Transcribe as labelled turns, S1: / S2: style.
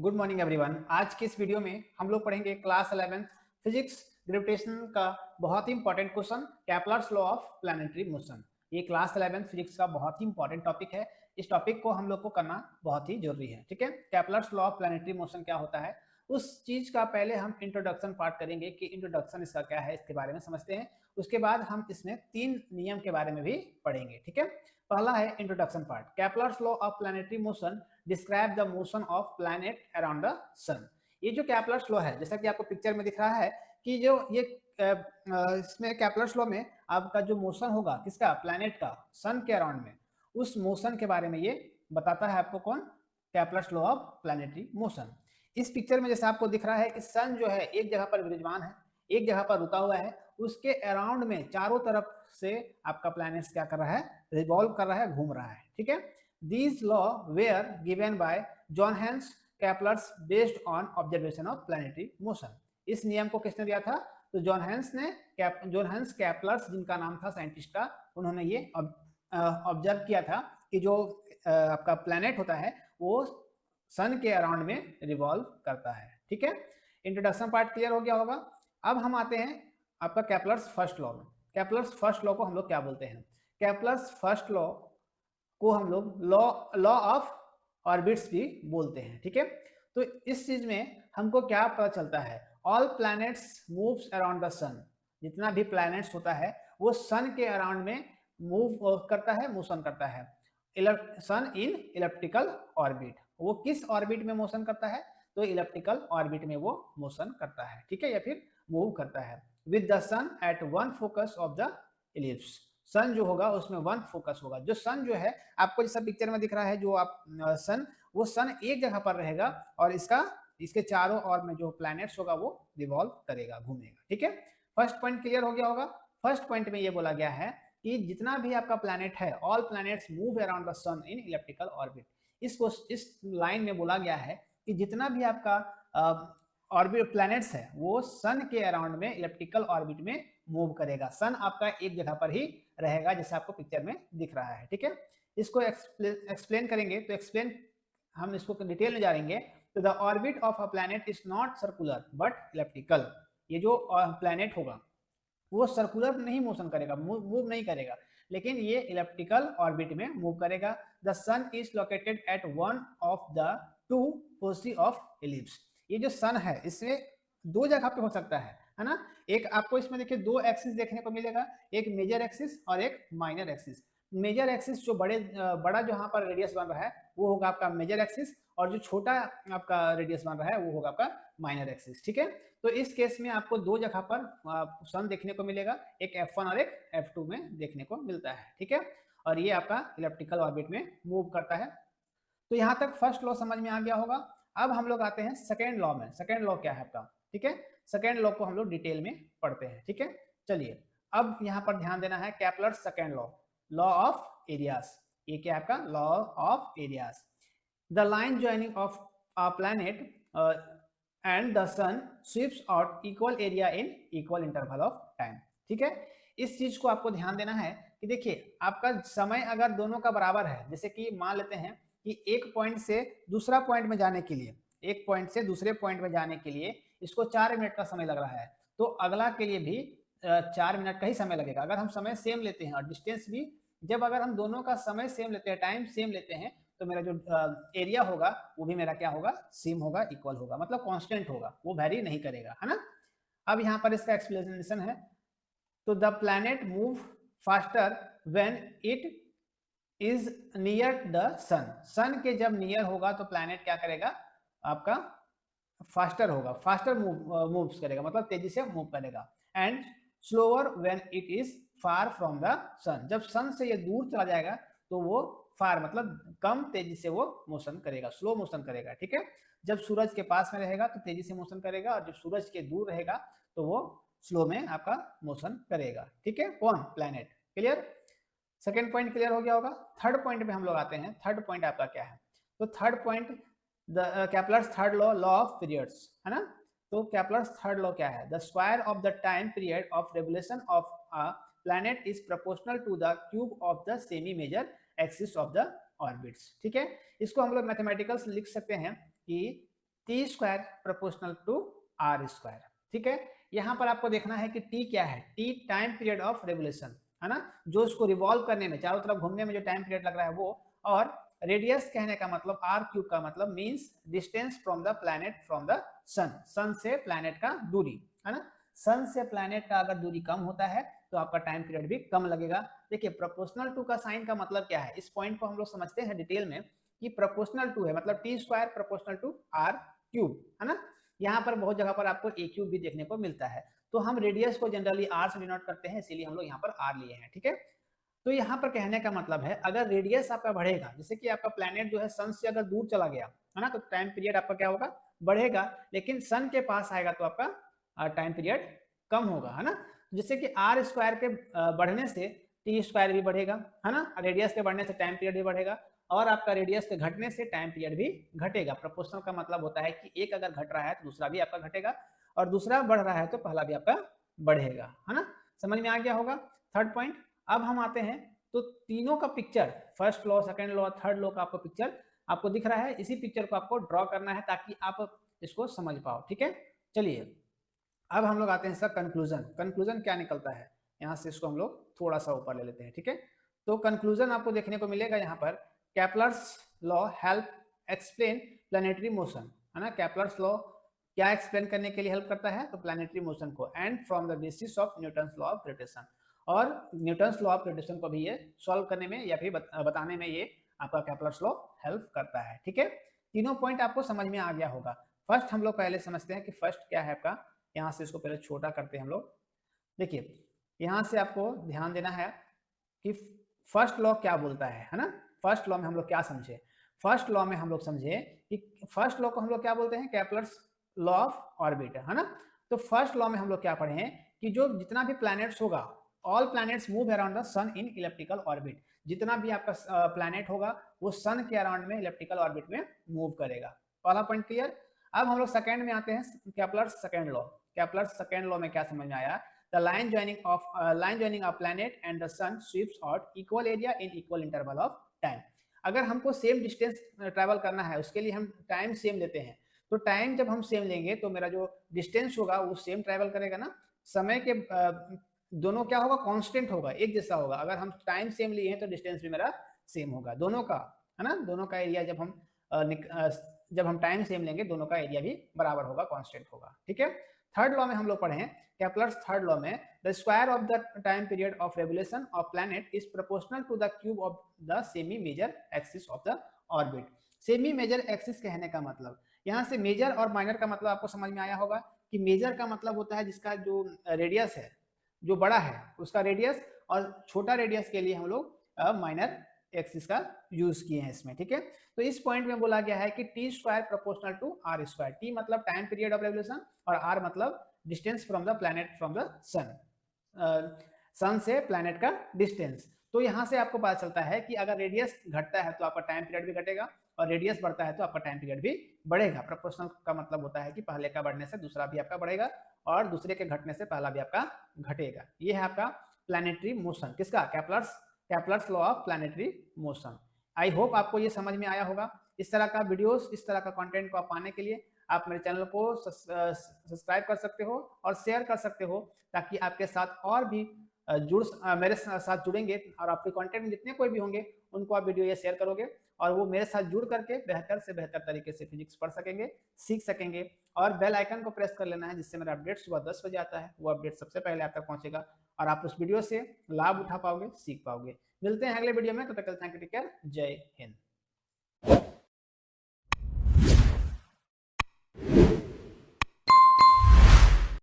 S1: Good morning everyone. आज की इस वीडियो में हम लोग पढ़ेंगे क्लास 11 फिजिक्स ग्रेविटेशन का बहुत ही important question Kepler's law of planetary motion. ये क्लास 11 फिजिक्स का बहुत ही इंपॉर्टेंट टॉपिक है। इस टॉपिक को हम लोग को करना बहुत ही जरूरी है। ठीक है, Kepler's law of planetary motion क्या होता है उस चीज का पहले हम इंट्रोडक्शन पार्ट करेंगे कि इंट्रोडक्शन इसका क्या है, इसके बारे में समझते हैं। उसके बाद हम इसमें 3 नियम के बारे में भी पढ़ेंगे। ठीक है, पहला है introduction part. Kepler's law of planetary motion describe the motion of planet around the sun. ये जो कैप्लर्स लॉ है, जैसा कि आपको पिक्चर में दिख रहा है कि जो ये इसमें कैप्लर्स लॉ में आपका जो मोशन होगा किसका, प्लैनेट का सन के अराउंड में, उस मोशन के बारे में ये बताता है आपको। कौन? Kepler's law of planetary motion. इस पिक्चर में जैसा आपको दिख रहा है कि सन जो है एक जगह पर विराजमान है, एक जगह पर रुका हुआ है, उसके अराउंड में चारों तरफ से आपका प्लैनेट्स क्या कर रहा है, रिवॉल्व कर रहा है, घूम रहा है। ठीक है, these law were given by Johannes Kepler's based on observation of planetary motion। इस नियम को किसने दिया था? तो जोहान्स कैप्लर्स, जिनका नाम था साइंटिस्ट का, उन्होंने ये ऑब्जर्व किया था कि जो आपका प्लैनेट होता है वो सन के अराउंड में रिवॉल्व करता है। ठीक है, इंट्रोडक्शन पार्ट क्लियर हो गया होगा। अब हम आते हैं आपका कैप्लर्स फर्स्ट लॉ में। कैप्लर्स फर्स्ट लॉ को हम लोग क्या बोलते हैं? कैप्लर्स फर्स्ट लॉ को हम लोग लॉ ऑफ ऑर्बिट्स भी बोलते हैं। ठीक है, तो इस चीज में हमको क्या पता चलता है? All planets moves around the sun. जितना भी प्लैनेट्स होता है वो सन के अराउंड में मूव करता है, मोशन करता है। सन इन इलिप्टिकल ऑर्बिट। वो किस ऑर्बिट में मोशन करता है? तो इलिप्टिकल ऑर्बिट में वो मोशन करता है। ठीक है, या फिर मूव करता है with the sun at one focus of the ellipse. Sun जो होगा उसमें वन फोकस होगा। जो सन जो है आपको जैसा पिक्चर में दिख रहा है, जो आप सन, वो सन एक जगह पर रहेगा और इसके चारों ओर में जो प्लैनेट्स होगा वो रिवॉल्व करेगा, घूमेगा। ठीक है, फर्स्ट पॉइंट क्लियर हो गया होगा। फर्स्ट पॉइंट में ये बोला गया है कि जितना भी आपका प्लैनेट है, all planets move around the sun in elliptical orbit. इस लाइन में बोला गया है कि जितना भी आपका ऑर्बिट प्लैनेट्स है वो सन के अराउंड में इलिप्टिकल ऑर्बिट में मूव करेगा। सन आपका एक जगह पर ही रहेगा, जैसे आपको पिक्चर में दिख रहा है। ठीक है, इसको एक्सप्लेन करेंगे तो हम इसको डिटेल में जानेंगे। तो the orbit of a planet is not circular but elliptical. ये जो प्लैनेट होगा वो सर्कुलर नहीं मोशन करेगा, मूव नहीं करेगा, लेकिन ये इलिप्टिकल ऑर्बिट में मूव करेगा। The sun is located at one of the two foci of ellipse. ये जो सन है इसमें दो जगह पे हो सकता है ना। एक आपको इसमें देखिए दो एक्सिस देखने को मिलेगा, एक मेजर एक्सिस और एक माइनर एक्सिस। मेजर एक्सिस जो बड़ा जहां पर रेडियस बन रहा है वो होगा आपका मेजर एक्सिस, और जो छोटा आपका रेडियस बन रहा है वो होगा आपका माइनर एक्सिस। ठीक है, तो इस केस में आपको दो जगह पर सन देखने को मिलेगा, एक F1 और एक F2 में देखने को मिलता है। ठीक है, और ये आपका इलिप्टिकल ऑर्बिट में मूव करता है। तो यहाँ तक फर्स्ट लॉ समझ में आ गया होगा। अब हम लोग आते हैं सेकेंड लॉ में। सेकेंड लॉ क्या है आपका? ठीक है, सेकेंड लॉ को हम लोग डिटेल में पढ़ते हैं। ठीक है, चलिए अब यहाँ पर ध्यान देना है। Kepler's second law, law of areas. ये क्या आपका? Law of areas. The line joining of a planet and the sun sweeps out equal area in equal interval of time. ठीक है, इस चीज को आपको ध्यान देना है कि देखिए आपका समय अगर दोनों का बराबर है, जैसे कि मान लेते हैं कि एक पॉइंट से दूसरा पॉइंट में जाने के लिए, एक पॉइंट से दूसरे पॉइंट में जाने के लिए इसको 4 मिनट का समय लग रहा है, तो अगला के लिए भी 4 मिनट का ही समय लगेगा। अगर हम समय सेम लेते हैं और डिस्टेंस भी, जब अगर हम दोनों का समय सेम लेते हैं, टाइम सेम लेते हैं, तो मेरा जो एरिया होगा वो भी मेरा क्या होगा? सेम होगा, इक्वल होगा, मतलब कांस्टेंट होगा, वो वेरी नहीं करेगा, है ना। अब यहाँ पर इसका एक्सप्लेनेशन है। तो the planet move faster when it is near the sun. Sun के जब नियर होगा तो प्लैनेट क्या करेगा? आपका फास्टर होगा, फास्टर मूव्स करेगा, मतलब तेजी से मूव करेगा। And slower when it is far from the sun. जब सन से ये दूर चला जाएगा तो वो फार मतलब कम तेजी से वो मोशन करेगा, स्लो मोशन करेगा। ठीक है, जब सूरज के पास में रहेगा तो तेजी से मोशन करेगा, और जब सूरज के दूर रहेगा तो वो स्लो में आपका मोशन करेगा। ठीक है, कौन? Planet. Clear? Second point clear हो गया होगा। थर्ड पॉइंट में हम लोग आते हैं। थर्ड पॉइंट आपका क्या है? तो third point the Kepler's third law, law of periods, है ना। तो कैप्लर्स थर्ड लॉ क्या है? The square of the time period of revolution of a planet is proportional to the cube of the semi major axis of the orbits. ठीक है, इसको हम लोग मैथमेटिकल्स लिख सकते हैं कि T square proportional to R square. ठीक है, यहाँ पर आपको देखना है कि टी क्या है, T time period of revolution है ना, जो उसको रिवॉल्व करने में, चारों तरफ घूमने में जो टाइम पीरियड लग रहा है वो, और रेडियस कहने का मतलब आर क्यूब का मतलब means distance from the planet from the sun, sun से प्लैनेट का दूरी है ना। सन से प्लैनेट का अगर दूरी कम होता है तो आपका टाइम पीरियड भी कम लगेगा। देखिए प्रोपोर्शनल टू का साइन का मतलब क्या है, इस पॉइंट को हम लोग समझते हैं डिटेल में कि प्रोपोर्शनल टू है मतलब T square proportional to R cube है ना। यहाँ पर बहुत जगह पर आपको ए क्यूब भी देखने को मिलता है, तो हम रेडियस को जनरली आर से डिनोट करते हैं, इसीलिए हम लोग यहाँ पर आर लिए हैं। ठीक है, तो यहाँ पर कहने का मतलब है अगर रेडियस आपका बढ़ेगा, जैसे कि आपका प्लैनेट जो है सन से अगर दूर चला गया है ना, तो टाइम पीरियड आपका क्या होगा, बढ़ेगा, लेकिन सन के पास आएगा तो आपका टाइम पीरियड कम होगा है ना। जैसे कि आर स्क्वायर के बढ़ने से टी स्क्वायर भी बढ़ेगा है ना, रेडियस के बढ़ने से टाइम पीरियड भी बढ़ेगा, और आपका रेडियस के घटने से टाइम पीरियड भी घटेगा। प्रोपोर्शनल का मतलब होता है कि एक अगर घट रहा है तो दूसरा भी आपका घटेगा, और दूसरा बढ़ रहा है तो पहला भी आपका बढ़ेगा है ना। समझ में आ गया होगा थर्ड पॉइंट। अब हम आते हैं तो तीनों का picture, first law, second law, third law का आपको पिक्चर आपको दिख रहा है, इसी पिक्चर को आपको ड्रॉ करना है ताकि आप इसको समझ पाओ। ठीक है, चलिए अब हम लोग आते हैं इसका कंक्लूजन। कंक्लूजन क्या निकलता है, यहाँ से इसको हम लोग थोड़ा सा ऊपर ले लेते हैं। ठीक है, तो कंक्लूजन आपको देखने को मिलेगा यहाँ पर, Kepler's law help explain planetary motion है ना। केपलर्स लॉ क्या एक्सप्लेन करने के लिए हेल्प करता है, तो प्लानिटरी मोशन को, and from the basis of Newton's law of gravitation, और न्यूटन्स लॉ ऑफ ग्रेविटेशन को भी ये सॉल्व करने में या फिर बताने में ये आपका केपलर्स लॉ हेल्प करता है। ठीक है, तीनों पॉइंट आपको समझ में आ गया होगा। फर्स्ट हम लोग पहले समझते हैं कि फर्स्ट क्या है आपका, यहाँ से इसको पहले छोटा करते हैं हम लोग। देखिए यहाँ से आपको ध्यान देना है कि फर्स्ट लॉ क्या बोलता है ना। फर्स्ट लॉ में हम लोग क्या समझे, फर्स्ट लॉ में हम लोग समझे कि फर्स्ट लॉ को हम लोग क्या बोलते हैं, केपलर्स लॉ ऑफ ऑर्बिट है ना। तो फर्स्ट लॉ में हम लोग क्या पढ़े हैं कि जो जितना भी प्लैनेट्स होगा, all planets move around the sun in elliptical orbit, जितना भी आपका प्लैनेट होगा वो सन के अराउंड में इलेप्टिकल ऑर्बिट में मूव करेगा। पहला पॉइंट क्लियर। अब हम लोग सेकंड में आते हैं, Kepler's second law. Kepler's second law में क्या समझ में आया, the line joining of planet and the sun sweeps out equal area in equal interval of time। अगर हमको सेम डिस्टेंस ट्रैवल करना है उसके लिए हम टाइम सेम लेते हैं, तो टाइम जब हम सेम लेंगे तो मेरा जो डिस्टेंस होगा वो सेम ट्रैवल करेगा ना। समय के दोनों क्या होगा, कांस्टेंट होगा, एक जैसा होगा। अगर हम टाइम सेम लिए हैं तो डिस्टेंस भी मेरा सेम होगा दोनों का है ना। दोनों का एरिया जब हम टाइम सेम लेंगे दोनों का एरिया भी बराबर होगा, कांस्टेंट होगा। ठीक है, थर्ड लॉ में हम लोग पढ़े हैं केपलर्स थर्ड लॉ में, the square of the time period of revolution of planet is proportional to the cube of the semi major axis of the orbit. Semi major axis कहने का मतलब, यहाँ से मेजर और माइनर का मतलब आपको समझ में आया होगा कि मेजर का मतलब होता है जिसका जो रेडियस है, जो बड़ा है उसका रेडियस, और छोटा रेडियस के लिए हम लोग माइनर एक्सिस का यूज किए हैं इसमें। ठीक है, तो इस पॉइंट में बोला गया है कि T square proportional to R square. T मतलब टाइम पीरियड ऑफ रेवोल्यूशन और आर मतलब distance from the planet from the sun, sun से प्लैनेट का डिस्टेंस। तो यहाँ से आपको पता चलता है कि अगर रेडियस घटता है तो आपका टाइम पीरियड भी घटेगा, और रेडियस बढ़ता है तो आपका टाइम पीरियड भी बढ़ेगा। प्रोपोर्शनल का मतलब होता है कि पहले का बढ़ने से दूसरा भी आपका बढ़ेगा, और दूसरे के घटने से पहला भी आपका घटेगा। ये है आपका प्लैनेटरी मोशन, किसका, Kepler's law of planetary motion. I hope आपको ये समझ में आया होगा। इस तरह का वीडियोस, इस तरह का कंटेंट को आप पाने के लिए आप मेरे चैनल को सब्सक्राइब कर सकते हो और शेयर कर सकते हो, ताकि आपके साथ और भी मेरे साथ जुड़ेंगे, और आपके कंटेंट में जितने कोई भी होंगे उनको आप वीडियो ये शेयर करोगे, और वो मेरे साथ जुड़ करके बेहतर से बेहतर तरीके से फिजिक्स पढ़ सकेंगे, सीख सकेंगे। और बेल आइकन को प्रेस कर लेना है, जिससे मेरा अपडेट सुबह 10 बजे आता है, वो अपडेट सबसे पहले आप तक पहुंचेगा, और आप उस वीडियो से लाभ उठा पाओगे, सीख पाओगे। मिलते हैं अगले वीडियो में, तब तक थैंक यू, टेक केयर, जय हिंद।